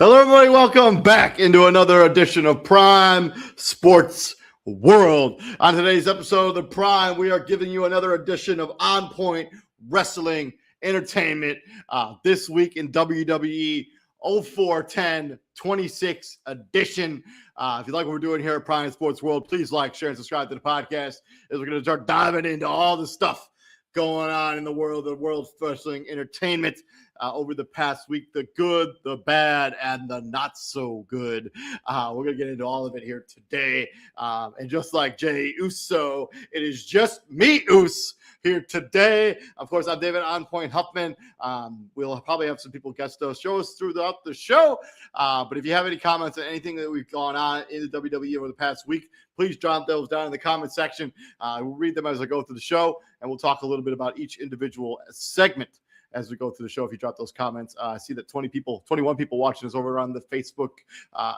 Hello, everybody. Welcome back into another edition of Prime Sports World. On today's episode of the Prime, we are giving you another edition of On Point Wrestling Entertainment. This week in WWE 04/10/26 edition. If you like what we're doing here at Prime Sports World, please like, share, and subscribe to the podcast as we're going to start diving into all the stuff going on in the world of wrestling entertainment over the past week, the good, the bad, and the not so good. We're going to get into all of it here today. And just like Jay Uso, it is just me, Us, here today. Of course, I'm David On Point Huffman. We'll probably have some people guest shows throughout the show. But if you have any comments on anything that we've gone on in the WWE over the past week, please drop those down in the comment section. We'll read them as I go through the show, and we'll talk a little bit about each individual segment as we go through the show. If you drop those comments, I see that 21 people watching us over on the Facebook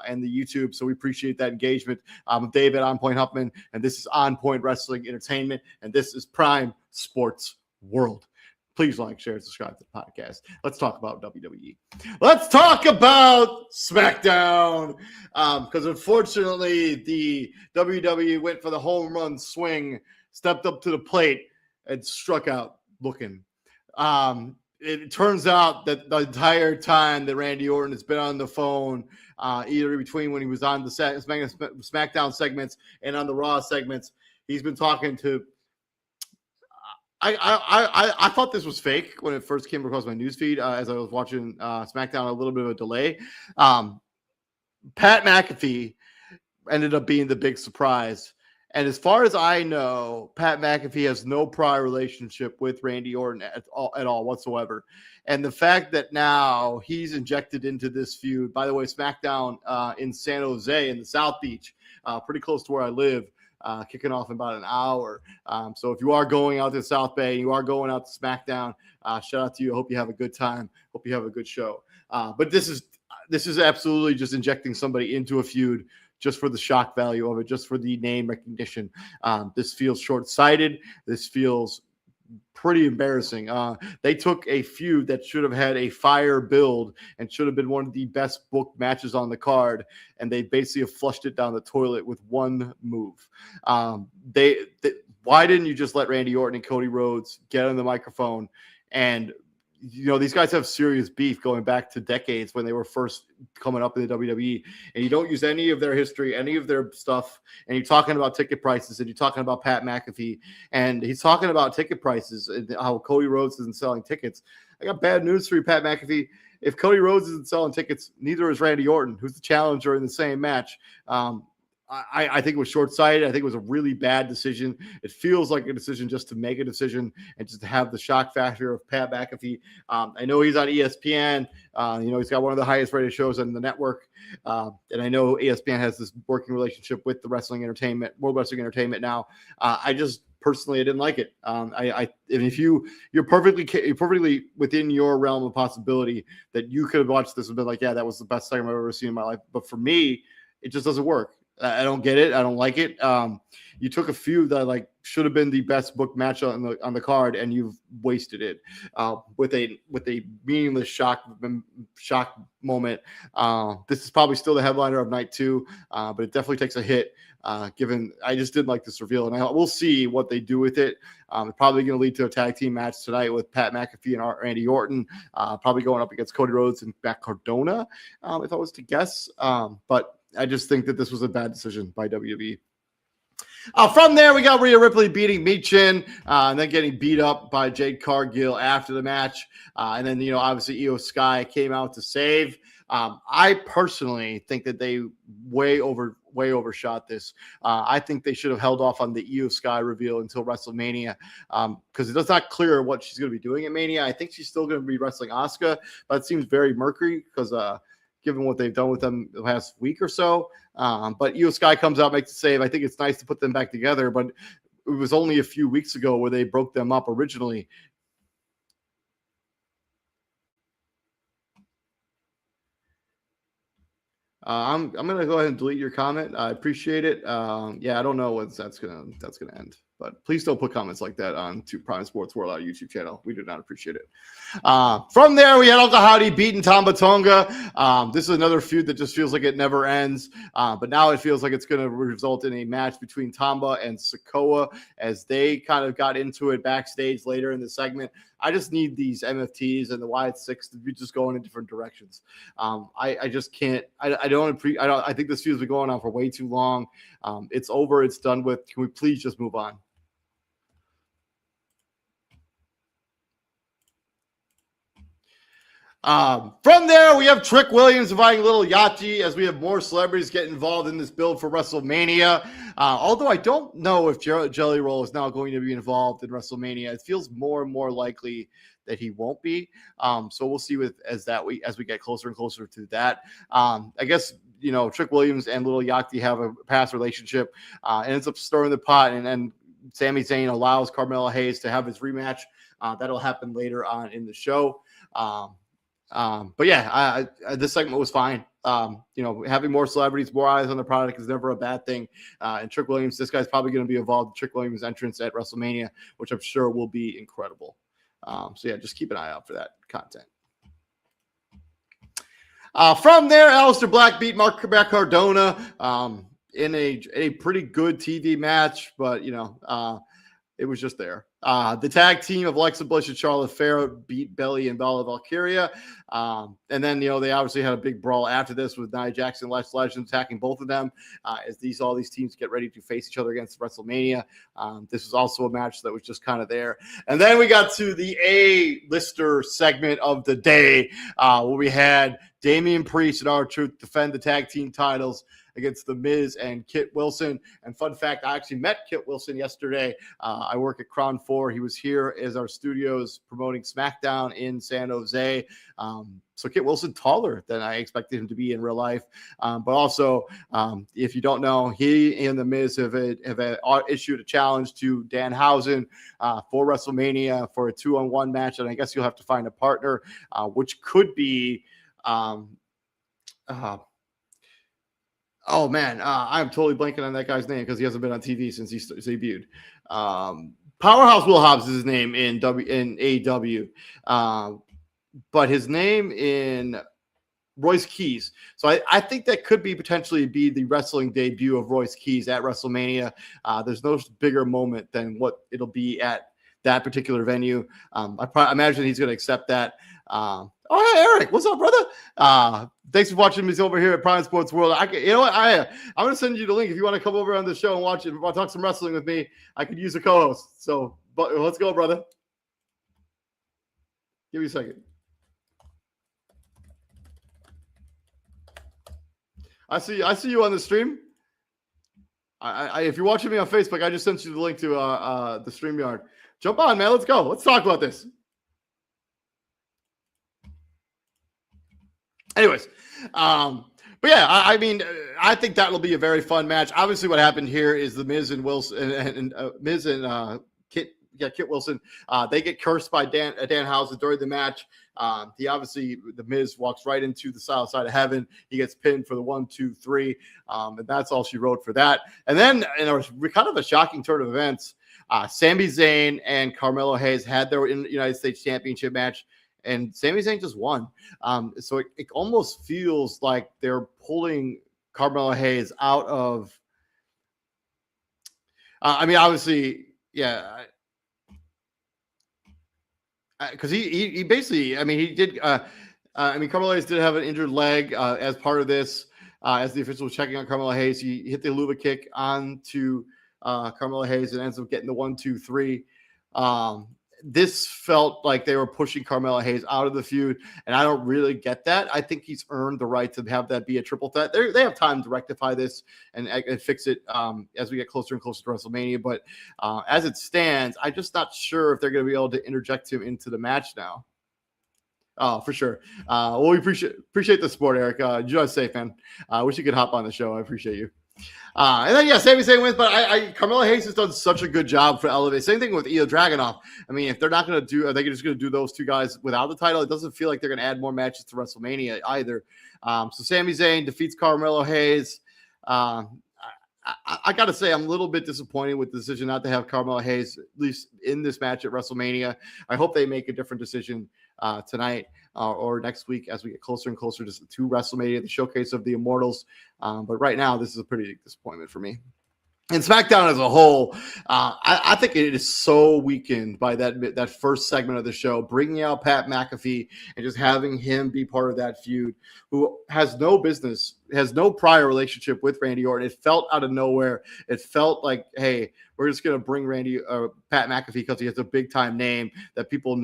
and the YouTube. So we appreciate that engagement. I'm David On Point Huffman, and this is On Point Wrestling Entertainment, and this is Prime Sports World. Please like, share, and subscribe to the podcast. Let's talk about WWE. Let's talk about SmackDown. Because unfortunately, the WWE went for the home run swing, stepped up to the plate, and struck out looking. It turns out that the entire time that Randy Orton has been on the phone, either between when he was on the SmackDown segments and on the Raw segments, he's been talking to. I thought this was fake when it first came across my newsfeed as I was watching SmackDown, a little bit of a delay. Pat McAfee ended up being the big surprise. And as far as I know, Pat McAfee has no prior relationship with Randy Orton at all whatsoever. And the fact that now he's injected into this feud, by the way, SmackDown in San Jose in the South Beach, pretty close to where I live, kicking off in about an hour. So if you are going out to the South Bay, you are going out to SmackDown, shout out to you. I hope you have a good time. Hope you have a good show. But this is absolutely just injecting somebody into a feud just for the shock value of it, just for the name recognition. This feels short-sighted. This feels pretty embarrassing. They took a feud that should have had a fire build and should have been one of the best booked matches on the card, and they basically have flushed it down the toilet with one move. Why didn't you just let Randy Orton and Cody Rhodes get on the microphone? And these guys have serious beef going back to decades when they were first coming up in the WWE, and you don't use any of their history, any of their stuff, and you're talking about ticket prices, and you're talking about Pat McAfee, and he's talking about ticket prices and how Cody Rhodes isn't selling tickets. I got bad news for you, Pat McAfee. If Cody Rhodes isn't selling tickets, neither is Randy Orton, who's the challenger in the same match. I think it was short-sighted. I think it was a really bad decision. It feels like a decision just to make a decision and just to have the shock factor of Pat McAfee. I know he's on ESPN. He's got one of the highest rated shows on the network. And I know ESPN has this working relationship with the World Wrestling Entertainment now. I just personally, I didn't like it. And if you're perfectly within your realm of possibility that you could have watched this and been like, yeah, that was the best segment I've ever seen in my life. But for me, it just doesn't work. I don't get it. I don't like it. You took a feud that should have been the best booked match on the card, and you've wasted it with a meaningless shock moment. This is probably still the headliner of night 2, but it definitely takes a hit. Given I just didn't like this reveal, and we'll see what they do with it. It's probably going to lead to a tag team match tonight with Pat McAfee and Randy Orton, probably going up against Cody Rhodes and Matt Cardona, if I was to guess. But I just think that this was a bad decision by WWE. From there, we got Rhea Ripley beating Michin and then getting beat up by Jade Cargill after the match. And then, obviously Io Sky came out to save. I personally think that they way overshot this. I think they should have held off on the Io Sky reveal until WrestleMania because it's not clear what she's going to be doing at Mania. I think she's still going to be wrestling Asuka, but it seems very murky because given what they've done with them the past week or so. But Io Sky comes out, makes a save. I think it's nice to put them back together, but it was only a few weeks ago where they broke them up originally. I'm gonna go ahead and delete your comment. I appreciate it. Yeah, I don't know when that's gonna end, But please don't put comments like that on to Prime Sports World, our YouTube channel. We do not appreciate it. From there, we had Uncle Howdy beating Tamba Tonga. This is another feud that just feels like it never ends. But now it feels like it's going to result in a match between Tamba and Sikoa as they kind of got into it backstage later in the segment. I just need these MFTs and the Wyatt Six to be just going in different directions. I just can't. I think this feud's been going on for way too long. It's over. It's done with. Can we please just move on? From there, we have Trick Williams inviting Little Yachty as we have more celebrities get involved in this build for WrestleMania. Although I don't know if Jelly Roll is now going to be involved in WrestleMania. It feels more and more likely that he won't be. So we'll see as we get closer and closer to that. I guess, Trick Williams and Little Yachty have a past relationship and ends up stirring the pot. And then Sami Zayn allows Carmelo Hayes to have his rematch. That'll happen later on in the show. But yeah, this segment was fine. Having more celebrities, more eyes on the product is never a bad thing. And Trick Williams, this guy's probably going to be involved in Trick Williams' entrance at WrestleMania, which I'm sure will be incredible. So yeah, just keep an eye out for that content. From there, Aleister Black beat Matt Cardona in a pretty good TV match, but it was just there. The tag team of Alexa Bliss and Charlotte Flair beat Belly and Bella Valkyria. And then, they obviously had a big brawl after this with Nia Jax and Lash Legend attacking both of them as all these teams get ready to face each other against WrestleMania. This was also a match that was just kind of there. And then we got to the A-lister segment of the day where we had Damian Priest and R-Truth defend the tag team titles against The Miz and Kit Wilson. And fun fact, I actually met Kit Wilson yesterday. I work at Crown 4. He was here as our studios promoting SmackDown in San Jose. So Kit Wilson, taller than I expected him to be in real life. But also, if you don't know, he and The Miz have issued a challenge to Danhausen for WrestleMania for a 2-on-1 match. And I guess you'll have to find a partner, which could be oh man, I'm totally blanking on that guy's name because he hasn't been on TV since he debuted. Powerhouse Will Hobbs is his name in AEW, but his name in Royce Keys. So I think that could potentially be the wrestling debut of Royce Keys at WrestleMania. There's no bigger moment than what it'll be at that particular venue. I imagine he's going to accept that. Oh, hey, Eric, what's up, brother? Thanks for watching me over here at Prime Sports World. I'm going to send you the link if you want to come over on the show and watch it. Talk some wrestling with me. I could use a co-host. So, but let's go, brother. Give me a second. I see you on the stream. If you're watching me on Facebook, I just sent you the link to the StreamYard. Jump on, man. Let's go. Let's talk about this. Anyways, but yeah, I think that will be a very fun match. Obviously, what happened here is the Miz and Wilson and Miz and Kit Wilson, they get cursed by Danhausen during the match. The Miz walks right into the south side of heaven. He gets pinned for the 1, 2, 3, and that's all she wrote for that. And then in a kind of a shocking turn of events, Sami Zayn and Carmelo Hayes had their United States Championship match. And Sami Zayn just won. So it almost feels like they're pulling Carmelo Hayes out of. Obviously, yeah. Because he basically, he did. Carmelo Hayes did have an injured leg as part of this. As the official was checking on Carmelo Hayes, he hit the Luva kick onto Carmelo Hayes and ends up getting the 1, 2, 3. This felt like they were pushing Carmelo Hayes out of the feud, and I don't really get that. I think he's earned the right to have that be a triple threat. They have time to rectify this and fix it as we get closer and closer to WrestleMania. But as it stands, I'm just not sure if they're going to be able to interject him into the match now. Oh, for sure. Well, we appreciate the support, Eric. You guys safe, man. I wish you could hop on the show. I appreciate you. And then, Sami Zayn wins, but Carmelo Hayes has done such a good job for Elevate. Same thing with Ilya Dragunov. If they're not going to do, are they just going to do those two guys without the title? It doesn't feel like they're going to add more matches to WrestleMania either. So Sami Zayn defeats Carmelo Hayes. I got to say, I'm a little bit disappointed with the decision not to have Carmelo Hayes, at least in this match at WrestleMania. I hope they make a different decision tonight or next week as we get closer and closer to WrestleMania, the showcase of the Immortals. But right now, this is a pretty disappointment for me. And SmackDown as a whole, I think it is so weakened by that first segment of the show, bringing out Pat McAfee and just having him be part of that feud, who has no business, has no prior relationship with Randy Orton. It felt out of nowhere. It felt like, hey, we're just going to bring Pat McAfee because he has a big time name that people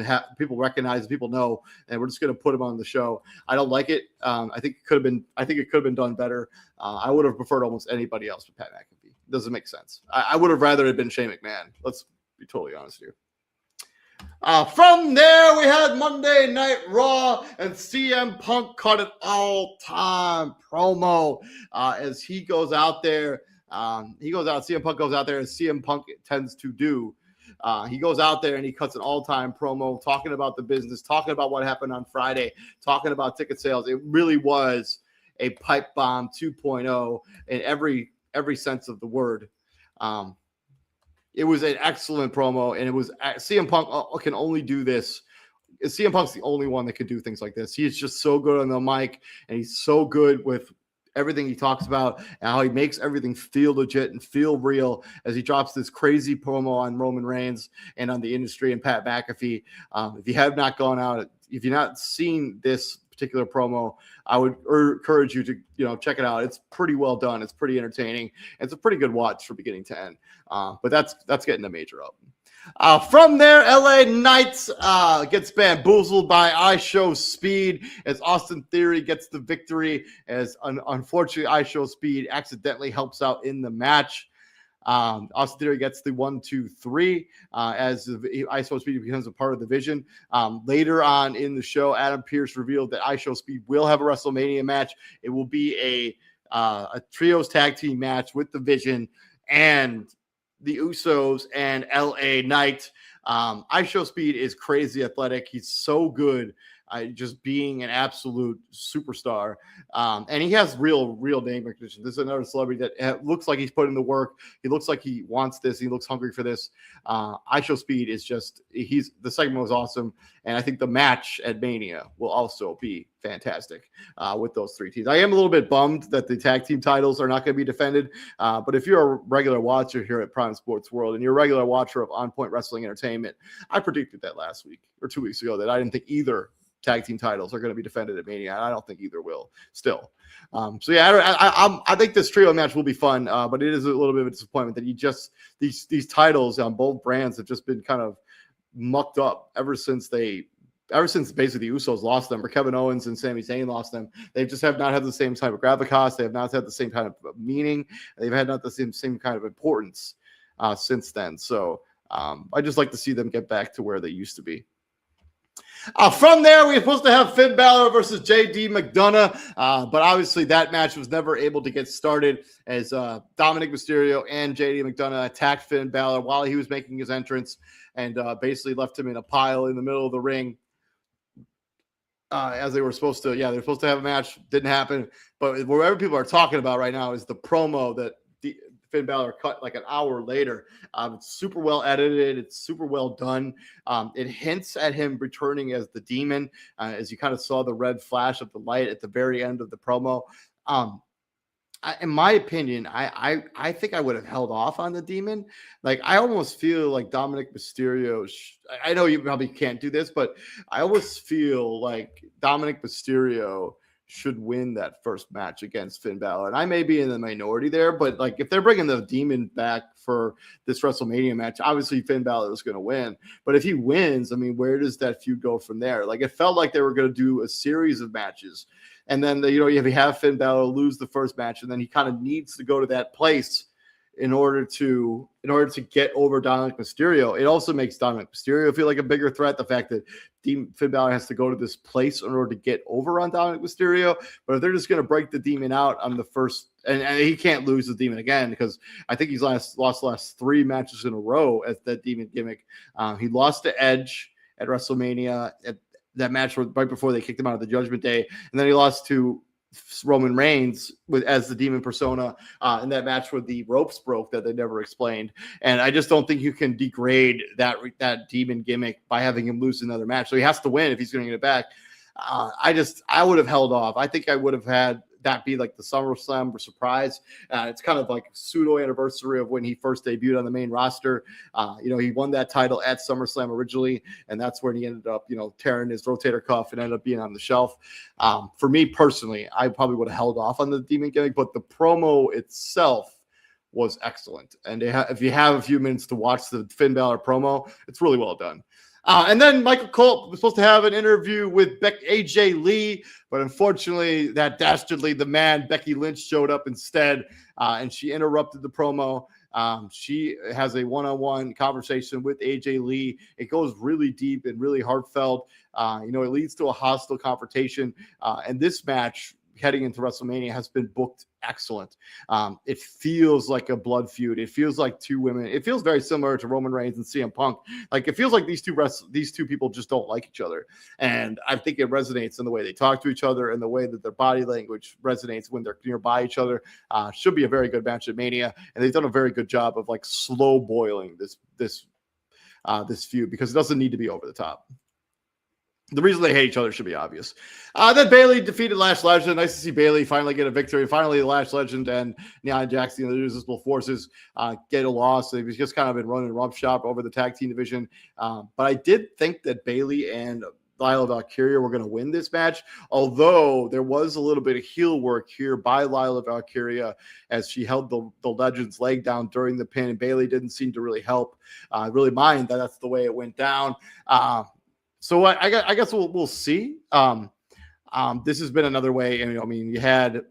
recognize, people know, and we're just going to put him on the show. I don't like it. I think it could have been done better. I would have preferred almost anybody else with Pat McAfee. Doesn't make sense. I would have rather it been Shane McMahon. Let's be totally honest here. From there, we had Monday Night Raw, and CM Punk cut an all-time promo as he goes out there. CM Punk goes out there, as CM Punk tends to do. He goes out there and he cuts an all-time promo, talking about the business, talking about what happened on Friday, talking about ticket sales. It really was a pipe bomb 2.0 in every sense of the word. It was an excellent promo, and it was CM Punk can only do this. CM Punk's the only one that can do things like this. He is just so good on the mic, and he's so good with everything he talks about and how he makes everything feel legit and feel real as he drops this crazy promo on Roman Reigns and on the industry and Pat McAfee. If you have not gone out, if you've not seen this particular promo, I would encourage you to check it out. It's pretty well done. It's pretty entertaining. It's a pretty good watch from beginning to end. But that's getting a major up. From there, LA Knights gets bamboozled by IShowSpeed as Austin Theory gets the victory, as unfortunately IShowSpeed accidentally helps out in the match. Austin Theory gets the 1, 2, 3 as IShowSpeed becomes a part of the Vision. Later on in the show, Adam Pearce revealed that IShowSpeed will have a WrestleMania match. It will be a trios tag team match with the Vision and the Usos and LA Knight. IShowSpeed is crazy athletic. He's so good. Just being an absolute superstar. And he has real name recognition. This is another celebrity that looks like he's put in the work. He looks like he wants this. He looks hungry for this. IShowSpeed is just, the segment was awesome. And I think the match at Mania will also be fantastic with those three teams. I am a little bit bummed that the tag team titles are not going to be defended. But if you're a regular watcher here at Prime Sports World and you're a regular watcher of On Point Wrestling Entertainment, I predicted that last week or 2 weeks ago that I didn't think either tag team titles are going to be defended at Mania. I don't think either will still. So yeah, I think this trio match will be fun, but it is a little bit of a disappointment that these titles on both brands have just been kind of mucked up ever since basically the Usos lost them, or Kevin Owens and Sami Zayn lost them. They just have not had the same type of gravitas. They have not had the same kind of meaning. They've had not the same kind of importance since then. So I just like to see them get back to where they used to be. From there, we were supposed to have Finn Balor versus JD McDonough, but obviously that match was never able to get started as Dominic Mysterio and JD McDonough attacked Finn Balor while he was making his entrance and basically left him in a pile in the middle of the ring. As they were supposed to. Yeah, they're supposed to have a match. Didn't happen. But whatever people are talking about right now is the promo that Finn Balor cut like an hour later. It's super well edited. It's super well done. It hints at him returning as the Demon, as you kind of saw the red flash of the light at the very end of the promo. In my opinion, I think I would have held off on the Demon. Like, I almost feel like Dominic Mysterio. I know you probably can't do this, but I almost feel like Dominic Mysterio should win that first match against Finn Balor. And I may be in the minority there, but like if they're bringing the Demon back for this WrestleMania match, obviously Finn Balor is going to win. But if he wins, I mean, where does that feud go from there? Like, it felt like they were going to do a series of matches. And then, you have Finn Balor lose the first match, and then he kind of needs to go to that place in order to get over Dominic Mysterio. It also makes Dominic Mysterio feel like a bigger threat. The fact that Finn Balor has to go to this place in order to get over on Dominic Mysterio. But if they're just going to break the Demon out on the first, and he can't lose the Demon again, because I think he's lost the last 3 matches in a row as that Demon gimmick. He lost to Edge at WrestleMania at that match right before they kicked him out of the Judgment Day, and then he lost to Roman Reigns as the demon persona in that match where the ropes broke that they never explained. And I just don't think you can degrade that demon gimmick by having him lose another match. So he has to win if he's going to get it back. I would have held off. I think I would have had that be like the SummerSlam surprise. It's kind of like a pseudo anniversary of when he first debuted on the main roster. He won that title at SummerSlam originally, and that's when he ended up, tearing his rotator cuff and ended up being on the shelf. For me personally, I probably would have held off on the demon gimmick, but the promo itself was excellent. And if you have a few minutes to watch the Finn Balor promo, it's really well done. And then Michael Cole was supposed to have an interview with AJ Lee, but unfortunately, that dastardly, the man, Becky Lynch, showed up instead, and she interrupted the promo. She has a one-on-one conversation with AJ Lee. It goes really deep and really heartfelt. It leads to a hostile confrontation, and this match heading into WrestleMania has been booked excellent. It feels like a blood feud. It feels like two women. It feels very similar to Roman Reigns and CM Punk. Like, it feels like these two people just don't like each other. And I think it resonates in the way they talk to each other and the way that their body language resonates when they're nearby each other. Should be a very good match at Mania. And they've done a very good job of like slow boiling this feud because it doesn't need to be over the top. The reason they hate each other should be obvious. Then Bayley defeated Lash Legend. Nice to see Bayley finally get a victory. Finally, the Lash Legend and Nia Jax, the Irresistible Forces, get a loss. They've just kind of been running roughshod over the tag team division. But I did think that Bayley and Lila Valkyria were going to win this match, although there was a little bit of heel work here by Lila Valkyria as she held the Legend's leg down during the pin, and Bayley didn't seem to really mind that that's the way it went down. So I guess we'll see. This has been another way. You had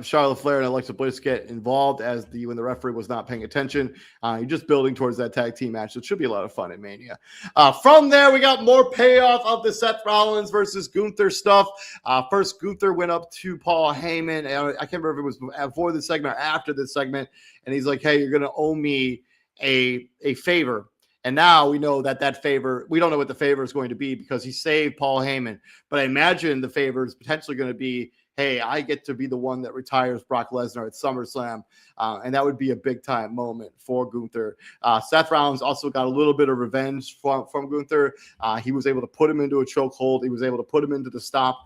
Charlotte Flair and Alexa Bliss get involved when the referee was not paying attention. You're just building towards that tag team match. So it should be a lot of fun at Mania. From there, we got more payoff of the Seth Rollins versus Gunther stuff. First, Gunther went up to Paul Heyman. I can't remember if it was before this segment or after this segment. And he's like, hey, you're going to owe me a favor. And now we know that favor, we don't know what the favor is going to be because he saved Paul Heyman. But I imagine the favor is potentially going to be, hey, I get to be the one that retires Brock Lesnar at SummerSlam. And that would be a big-time moment for Gunther. Seth Rollins also got a little bit of revenge from Gunther. He was able to put him into a chokehold. He was able to put him into the stomp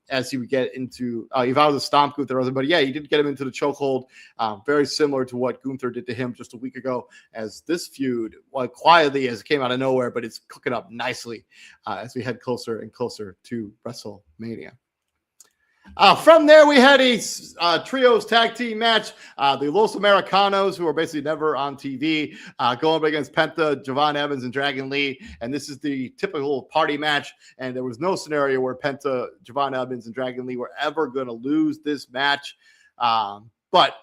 as he would get into he vowed to stomp Gunther. But, yeah, he did get him into the chokehold, very similar to what Gunther did to him just a week ago, as this feud, quietly as it came out of nowhere, but it's cooking up nicely as we head closer and closer to WrestleMania. From there, we had a trios tag team match. The Los Americanos, who are basically never on TV, going up against Penta, Javon Evans, and Dragon Lee. And this is the typical party match. And there was no scenario where Penta, Javon Evans, and Dragon Lee were ever going to lose this match. But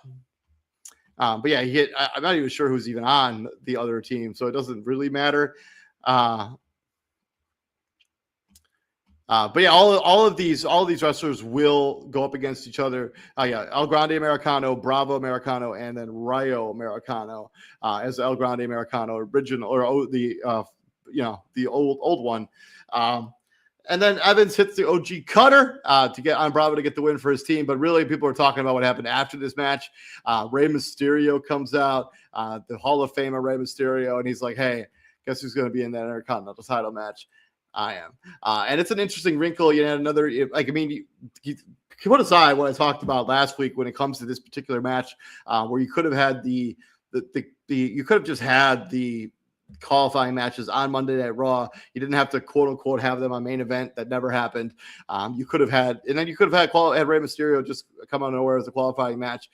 yeah, I'm not even sure who's even on the other team, so it doesn't really matter. But yeah, all of these wrestlers will go up against each other. El Grande Americano, Bravo Americano, and then Rayo Americano as El Grande Americano original, or the old one. And then Evans hits the OG cutter to get on Bravo to get the win for his team. But really, people are talking about what happened after this match. Rey Mysterio comes out, the Hall of Famer Rey Mysterio, and he's like, "Hey, guess who's going to be in that Intercontinental title match?" I am. And it's an interesting wrinkle. Another, you put aside what I talked about last week when it comes to this particular match, where you could have had you could have just had the qualifying matches on Monday Night Raw. You didn't have to quote unquote have them on main event. That never happened. You could have had Rey Mysterio just come out of nowhere as a qualifying match.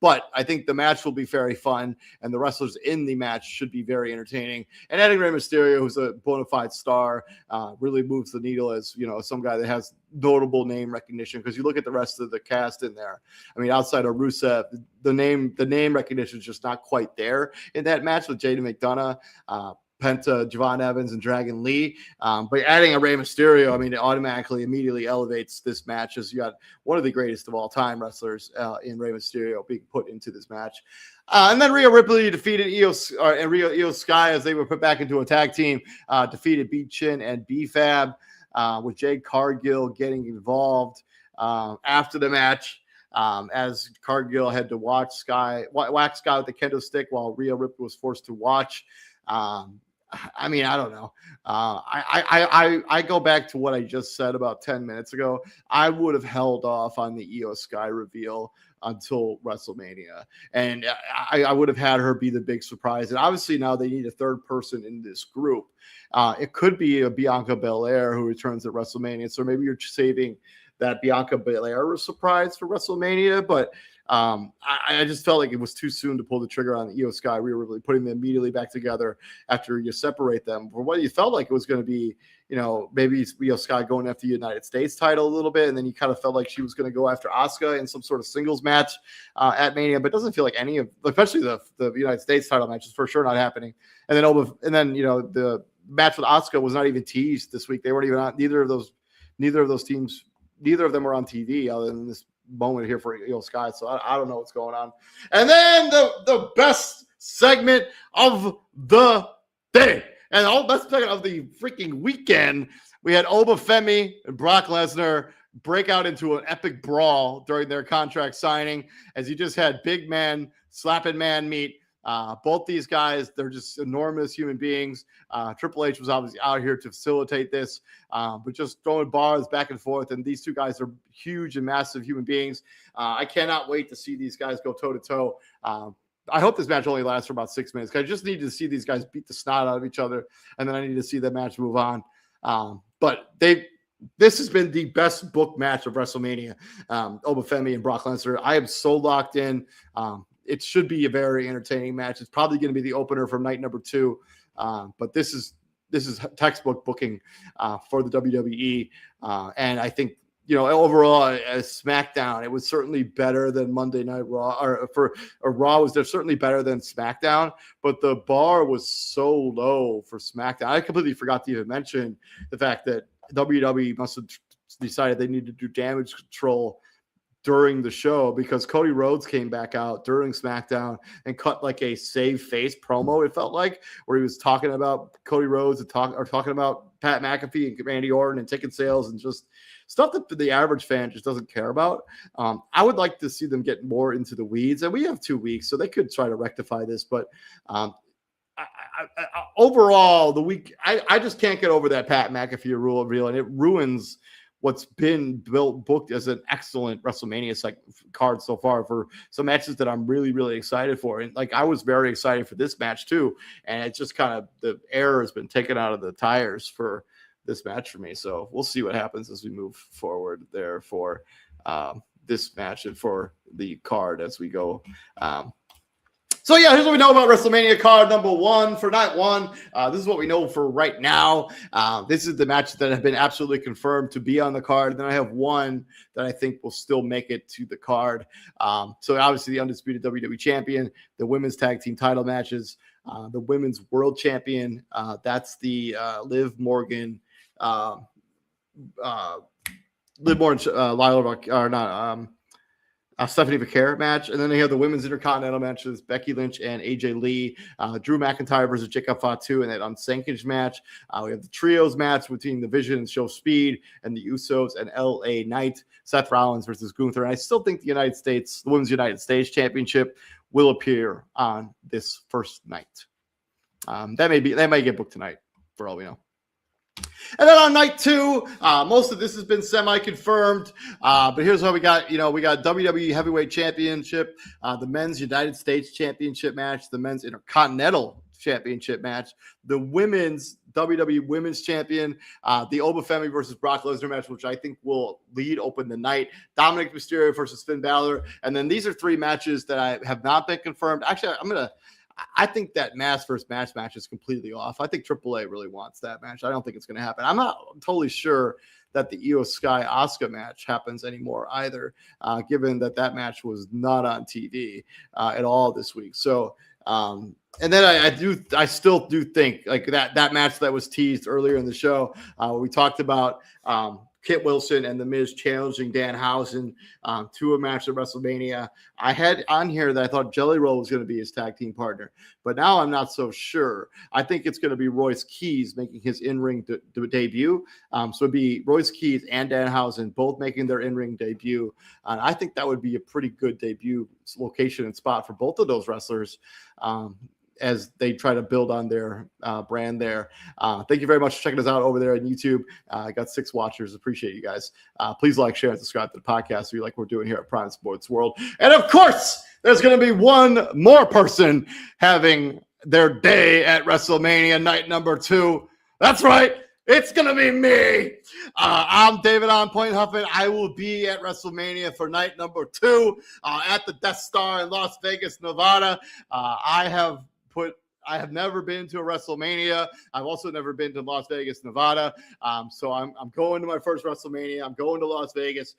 But I think the match will be very fun, and the wrestlers in the match should be very entertaining. And adding Rey Mysterio, who's a bona fide star, really moves the needle as some guy that has notable name recognition. Because you look at the rest of the cast in there. I mean, outside of Rusev, the name recognition is just not quite there in that match with Jaden McDonough, Penta, Javon Evans, and Dragon Lee. But adding a Rey Mysterio, it immediately elevates this match as you got one of the greatest of all time wrestlers in Rey Mysterio being put into this match. And then Rhea Ripley defeated Io Sky as they were put back into a tag team, defeated B Chin and B Fab. with Jade Cargill getting involved after the match. As Cargill had to whack Sky with the kendo stick while Rhea Ripley was forced to watch. I mean, I don't know. I go back to what I just said about 10 minutes ago. I would have held off on the Io Sky reveal until WrestleMania, and I would have had her be the big surprise. And obviously now they need a third person in this group. It could be a Bianca Belair who returns at WrestleMania. So maybe you're saving that Bianca Belair surprise for WrestleMania, but I just felt like it was too soon to pull the trigger on the Io Sky. We were really putting them immediately back together after you separate them. For what you felt like it was going to be, maybe Io Sky going after the United States title a little bit, and then you kind of felt like she was going to go after Asuka in some sort of singles match at Mania, but it doesn't feel like any of, especially the United States title match, is for sure not happening. And then the match with Asuka was not even teased this week. They weren't even on neither of those teams. Neither of them were on TV other than this moment here for Io Sky. So I don't know what's going on. And then the best segment of the day and the best segment of the freaking weekend, we had Obafemi and Brock Lesnar break out into an epic brawl during their contract signing, as you just had big man slapping man meet. Both these guys, they're just enormous human beings. Triple H was obviously out here to facilitate this, but just throwing bars back and forth. And these two guys are huge and massive human beings. I cannot wait to see these guys go toe to toe. I hope this match only lasts for about 6 minutes, because I just need to see these guys beat the snot out of each other, and then I need to see the match move on. But this has been the best book match of WrestleMania. Obafemi and Brock Lesnar. I am so locked in. It should be a very entertaining match. It's probably going to be the opener from night number 2. But this is textbook booking for the WWE. And I think, overall as SmackDown, it was certainly better than Monday Night Raw, or Raw was certainly better than SmackDown, but the bar was so low for SmackDown. I completely forgot to even mention the fact that WWE must have decided they needed to do damage control during the show, because Cody Rhodes came back out during SmackDown and cut like a save face promo, it felt like, where he was talking about Cody Rhodes and talking about Pat McAfee and Randy Orton and ticket sales and just stuff that the average fan just doesn't care about. I would like to see them get more into the weeds, and we have 2 weeks, so they could try to rectify this. But overall, the week, I just can't get over that Pat McAfee rule, and it ruins what's been booked as an excellent WrestleMania card so far for some matches that I'm really, really excited for. And I was very excited for this match too. And it's just kind of, the air has been taken out of the tires for this match for me. So we'll see what happens as we move forward there for this match and for the card as we go. So yeah, here's what we know about WrestleMania card number 1 for night 1. This is what we know for right now. This is the matches that have been absolutely confirmed to be on the card. Then I have one that I think will still make it to the card. So obviously the undisputed WWE champion, the women's tag team title matches, the women's world champion. That's the Liv Morgan, Lila, or not. Stephanie Vaquer match, and then they have the women's intercontinental matches: Becky Lynch and AJ Lee, Drew McIntyre versus Jacob Fatu in that unsanctioned match. We have the trios match between the Vision and Show Speed and the Usos and LA Knight, Seth Rollins versus Gunther. And I still think the women's United States Championship will appear on this first night. That may get booked tonight, for all we know. And then on night 2, most of this has been semi-confirmed, but here's what we got. We got WWE Heavyweight Championship, the Men's United States Championship match, the Men's Intercontinental Championship match, the Women's WWE Women's Champion, the Obafemi versus Brock Lesnar match, which I think will open the night, Dominic Mysterio versus Finn Balor, and then these are 3 matches that I have not been confirmed. Actually, I think that mass versus match is completely off. I think AAA really wants that match. I don't think it's going to happen. I'm not totally sure that the Io Sky Asuka match happens anymore either, given that match was not on TV at all this week. So, and then I still do think that match that was teased earlier in the show, we talked about Kit Wilson and The Miz challenging Danhausen to a match at WrestleMania. I had on here that I thought Jelly Roll was going to be his tag team partner, but now I'm not so sure. I think it's going to be Royce Keys making his in-ring debut. So it'd be Royce Keys and Danhausen both making their in-ring debut. And I think that would be a pretty good debut location and spot for both of those wrestlers. As they try to build on their brand there. Thank you very much for checking us out over there on YouTube. I got 6 watchers. Appreciate you guys. Please like, share, and subscribe to the podcast if you like what we're doing here at Prime Sports World. And of course, there's going to be one more person having their day at WrestleMania night number 2. That's right. It's going to be me. I'm David On Point Huffman. I will be at WrestleMania for night number 2 at the Death Star in Las Vegas, Nevada. I have never been to a WrestleMania. I've also never been to Las Vegas, Nevada. So I'm going to my first WrestleMania. I'm going to Las Vegas.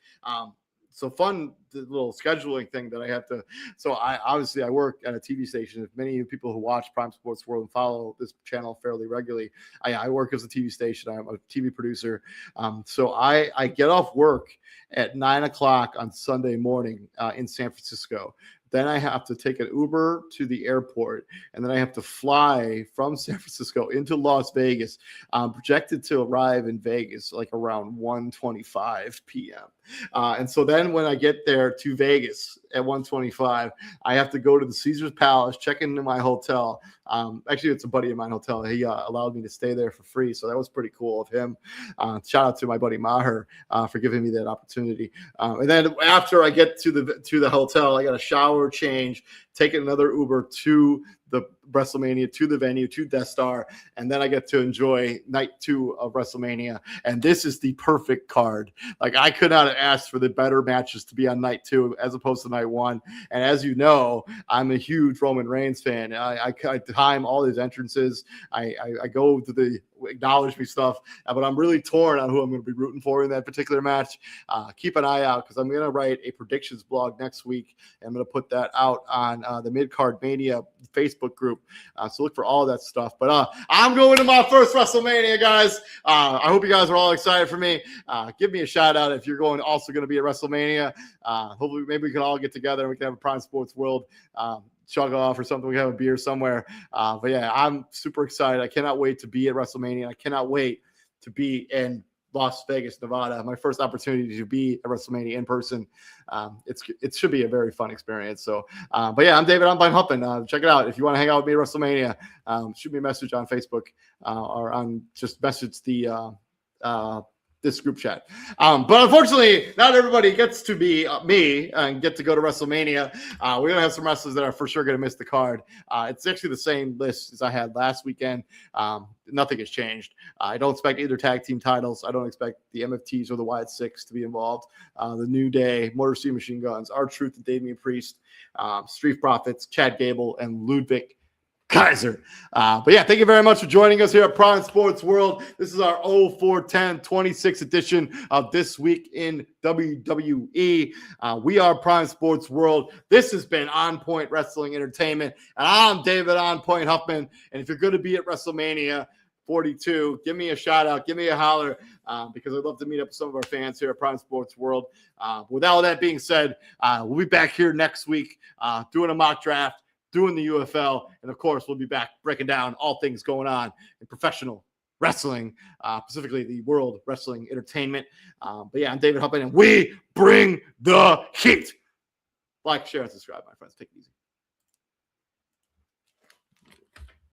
So fun, the little scheduling thing that I have to. So I work at a TV station. If many of you people who watch Prime Sports World and follow this channel fairly regularly, I work as a TV station. I'm a TV producer. So I get off work at 9:00 on Sunday morning in San Francisco. Then I have to take an Uber to the airport, and then I have to fly from San Francisco into Las Vegas. Projected to arrive in Vegas like around 1:25 p.m. And so then when I get there to Vegas at 1:25, I have to go to the Caesars Palace, check into my hotel. Actually, it's a buddy of mine hotel. He allowed me to stay there for free, so that was pretty cool of him. Shout out to my buddy Maher for giving me that opportunity. And then after I get to the hotel, I got a shower, change, take another Uber to the WrestleMania, to the venue, to Death Star, and then I get to enjoy night 2 of WrestleMania. And this is the perfect card. Like, I could not have asked for the better matches to be on night 2 as opposed to night 1. And as you know, I'm a huge Roman Reigns fan. I time all his entrances. I go to the acknowledge me stuff, but I'm really torn on who I'm going to be rooting for in that particular match. Keep an eye out because I'm going to write a predictions blog next week. I'm going to put that out on the Mid-Card Mania Facebook group. So look for all of that stuff. But I'm going to my first WrestleMania, guys. I hope you guys are all excited for me. Give me a shout out if you're also going to be at WrestleMania. Hopefully, maybe we can all get together and we can have a Prime Sports World chug off or something. We have a beer somewhere. But yeah, I'm super excited. I cannot wait to be at WrestleMania. I cannot wait to be in Las Vegas, Nevada. My first opportunity to be at WrestleMania in person. It should be a very fun experience. So, but yeah, I'm David. I'm Blind Huffman. Check it out. If you want to hang out with me at WrestleMania, shoot me a message on Facebook or on just message the this group chat. But unfortunately, not everybody gets to be me and get to go to WrestleMania. We're going to have some wrestlers that are for sure going to miss the card. It's actually the same list as I had last weekend. Nothing has changed. I don't expect either tag team titles. I don't expect the MFTs or the Wyatt Six to be involved. The New Day, Motor City Machine Guns, R-Truth and Damian Priest, Street Profits, Chad Gable, and Ludwig Kaiser. But yeah, thank you very much for joining us here at Prime Sports World. This is our 04/10/26 edition of This Week in WWE. We are Prime Sports World. This has been On Point Wrestling Entertainment, and I'm David On Point Huffman. And if you're going to be at WrestleMania 42, give me a shout out, give me a holler, because I'd love to meet up with some of our fans here at Prime Sports World. With all that being said, we'll be back here next week doing a mock draft, doing the UFL, and of course, we'll be back breaking down all things going on in professional wrestling, specifically the World Wrestling Entertainment. But yeah, I'm David Huffman, and we bring the heat. Like, share, and subscribe, my friends. Take it easy.